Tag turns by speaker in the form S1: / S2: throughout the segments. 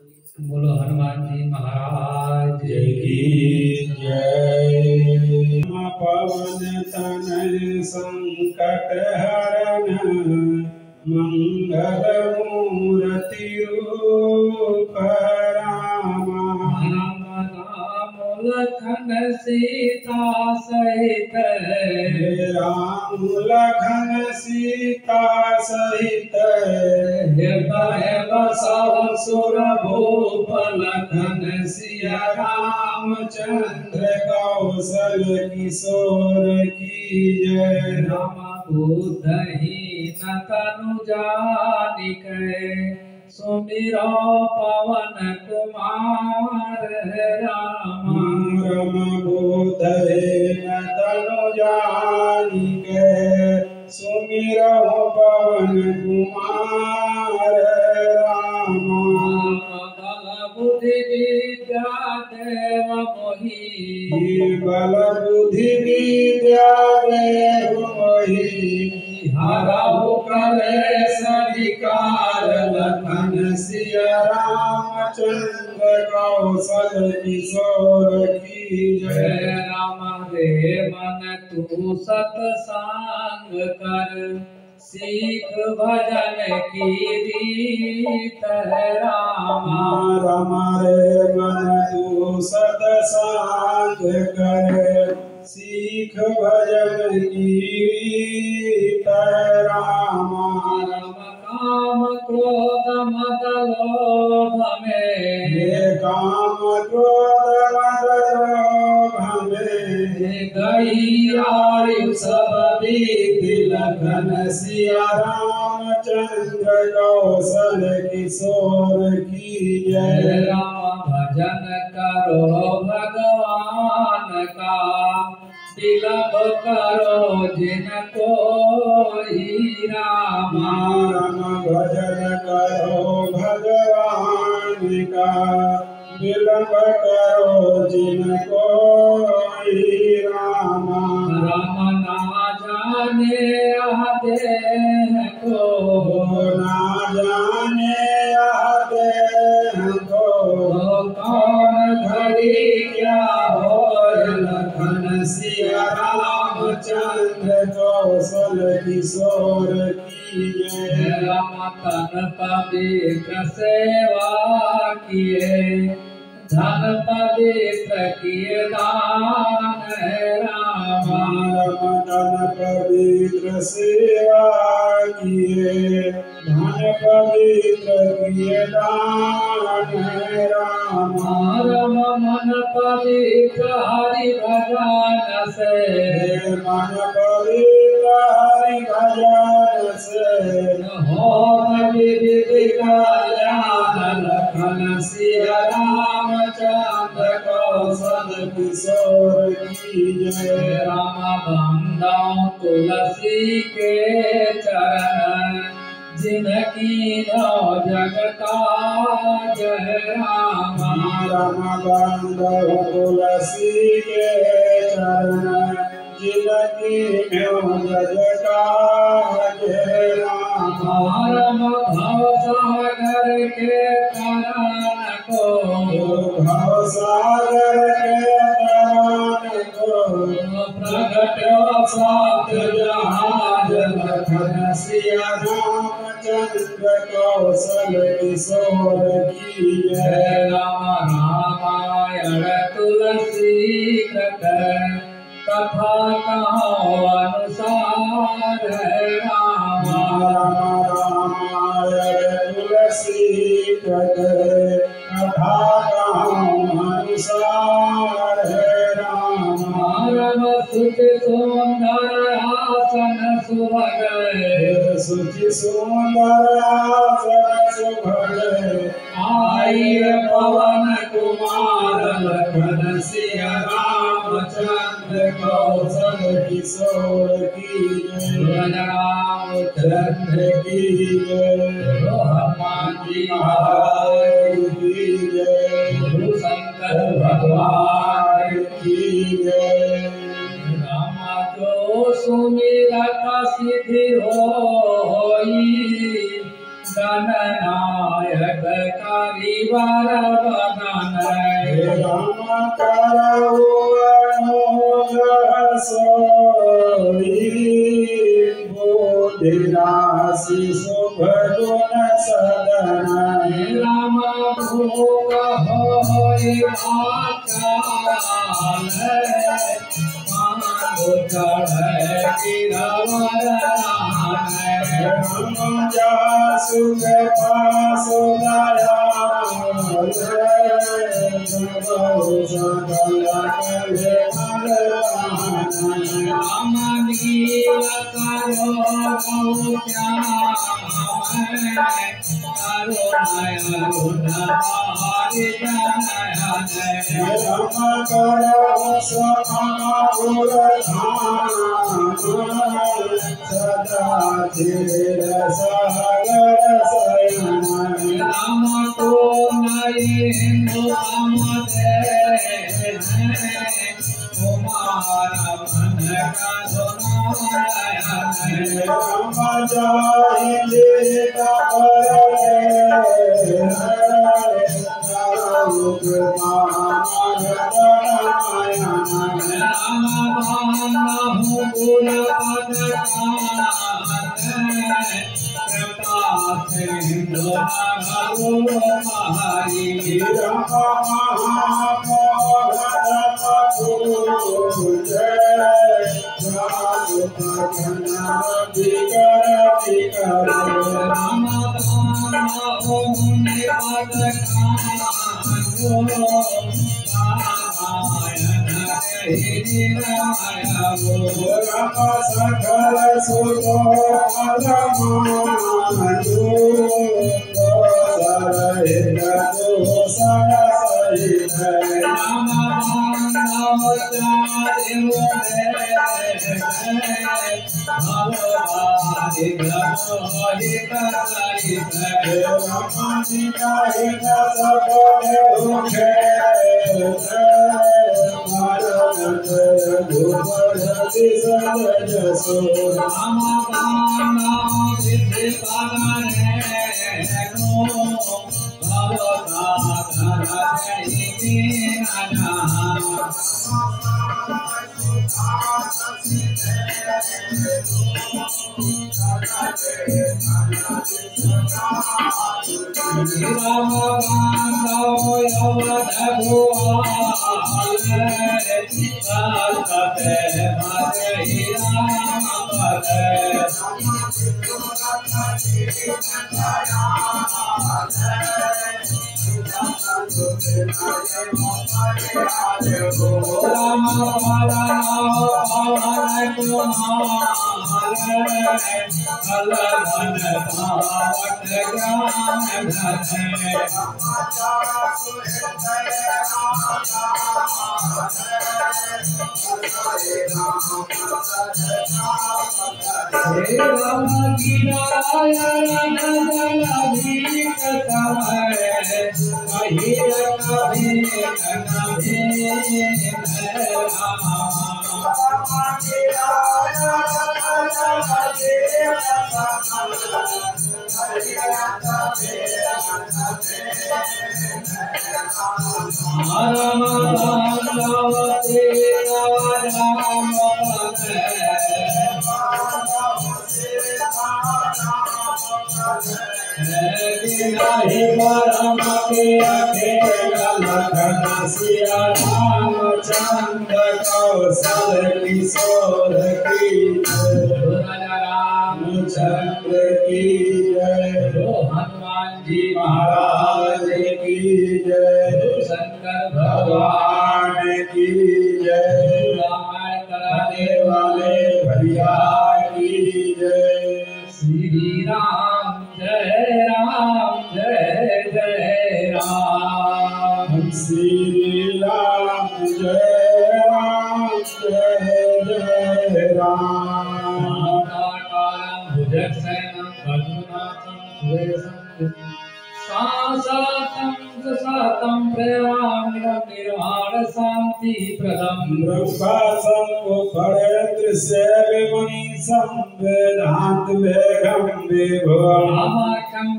S1: बोलो हनुमान जी महाराज
S2: जय की जय। पवन तनय संकट हरण मंगल मूर्ति रूप रामा।
S1: राम लखन सीता सहित
S2: राम लखन सीता सहित
S1: हृदय बसव सुर भूप लखन
S2: सिया रामचंद्र कौशल किशोर की जय।
S1: राम बुद्धहीन तनु जानिकै सुमिरो पवन कुमार राम।
S2: रम बुद्धहीन तनु जानिकै सुमिरो पवन कुमार राम।
S1: बुद्धि विद्या देव मोहि
S2: बल बुद्धि विद्या देव मोहि हरहु कलेश विकार लखन सिया रामचंद्र कौशल किशोर की जय।
S1: राम रे मन तू सतसंग कर सीख भजन की रीत राम।
S2: राम रे मन तू सतसंग कर सीख भजन की रीत राम।
S1: काम क्रोध मद लोभ में
S2: काम क्रोध मद लोभ में
S1: गई आयु सब
S2: बीति लखन सिया रामचंद्र कौशल किशोर की जय।
S1: राम भजन करो भगवान का विलंब करो जिनको राम।
S2: राम भजन करो भगवान का विलंब करो जिनको राम।
S1: राम ना जाने देह को
S2: ना जाने देह को
S1: कौन
S2: घड़ी क्या हो लखन सिया रामचंद्र कौशल किशोर की जय।
S1: राम तन पवित्र सेवा किए धन पवित्र किए दान राम।
S2: धन पवित्र सेवा किए धन पवित्र किए दान राम।
S1: राम मन पवित्र हरि भजन से
S2: मन पवित्र हरि भजन से
S1: हो विधि कल्याण लखन सिया रामचंद्र कौशल
S2: किशोर की जय।
S1: राम बंदौ तुलसी के चरण जिनकी नौ जगता जय राम।
S2: राम बंदौ तुलसी के चरण जिनकी नौ जगता जय राम।
S1: राम भव सागर के तरण को
S2: भव सागर के तरण को
S1: प्रगट
S2: सात जहाज लखन सिया रामचंद्र कौशल किशोर की जय।
S1: राम रामायण तुलसी कृत कथा कहो अनुसार राम।
S2: रामायण तुलसी कृत कथा कहो अनुसार राम।
S1: राम सुचि सुंदर आसन सुभग
S2: सुचि सुंदर आसन सुभग
S1: आई पवन कुमार लखन सिया रामचंद्र
S2: कौशल किशोर की जय। रामचंद्र की जय।
S1: हनुमान जी
S2: महाराज की जय।
S1: शंकर भगवान
S2: की जय।
S1: राम जो सुमिरत सिद्धि होई जननायक कारिवार बदन
S2: राम करहु अनुग्रह सोई बुद्धि राशि शुभ गुण सदन
S1: राम भोग होय आचाल मानो चढ़ गिरवर
S2: राम जासु पासु दयाल सकल कले
S1: राम नील करो
S2: सदा चिर सागर शयन
S1: राम को नयन कुमार मन का
S2: राम जाहि सकल सुख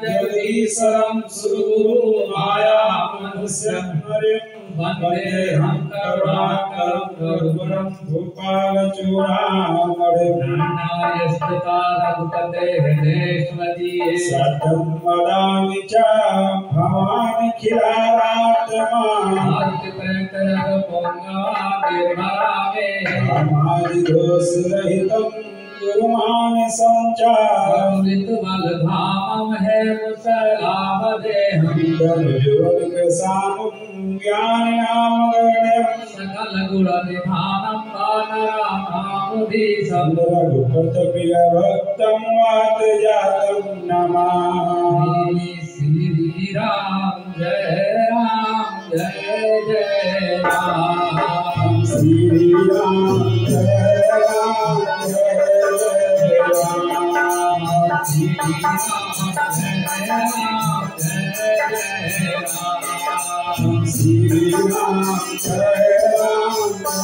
S2: जगदीश्वरं सुरगुरु माया मनुष्यं हरिं वन्देऽहं करुणाकरं रघुवरं भूपालचूडामणिं
S1: नानायस्तथा रघुपतेः देशवदीये
S2: सत्यं वदामि च भवानिखिलात्मा रामादिदोषरहितं गुरुमानसं च
S1: धामम है मुसलामदेहं
S2: युवनिकसानं ज्ञाननामगण्यं
S1: सकल गुण निधानं वानरामामुदीशं
S2: रघुपतप्रियभक्तं वातजातं नमामि
S1: श्री राम जय जय राम
S2: श्री राम जय राम जय जय राम
S1: श्री राम जय राम जय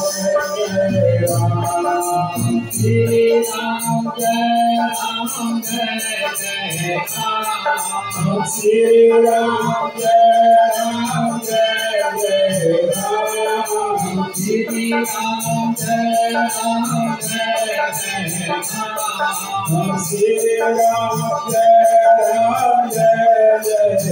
S1: राम
S2: श्री राम जय राम जय राम
S1: श्री राम जय राम जय राम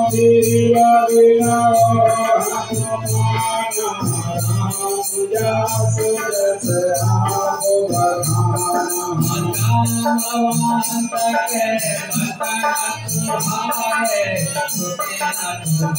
S2: श्री राम जय राम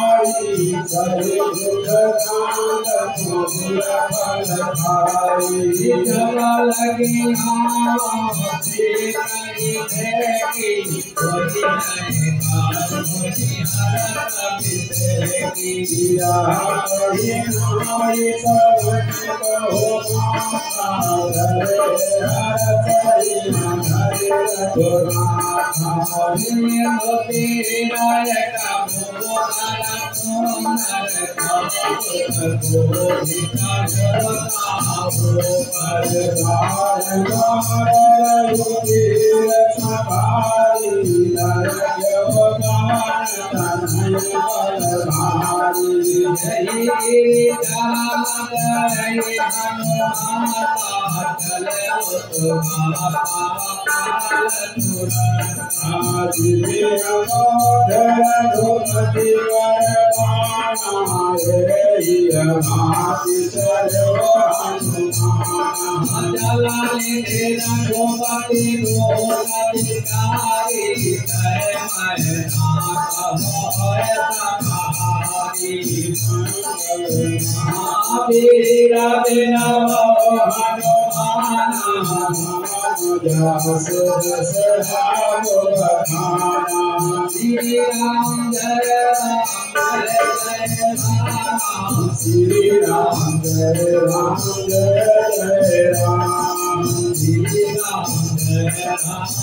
S2: जय राम
S1: श्री राम जय राम जय राम
S2: श्री राम जय राम जय राम
S1: श्री राम जय राम जय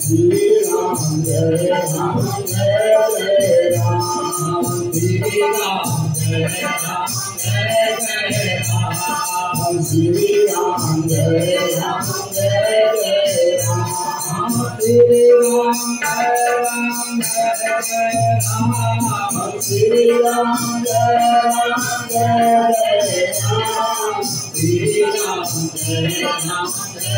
S2: श्री राम जय राम जय राम
S1: श्री राम जय राम
S2: श्री राम जय राम जय Ram
S1: Mahavir
S2: Jai Ram, Jai Ram, Jai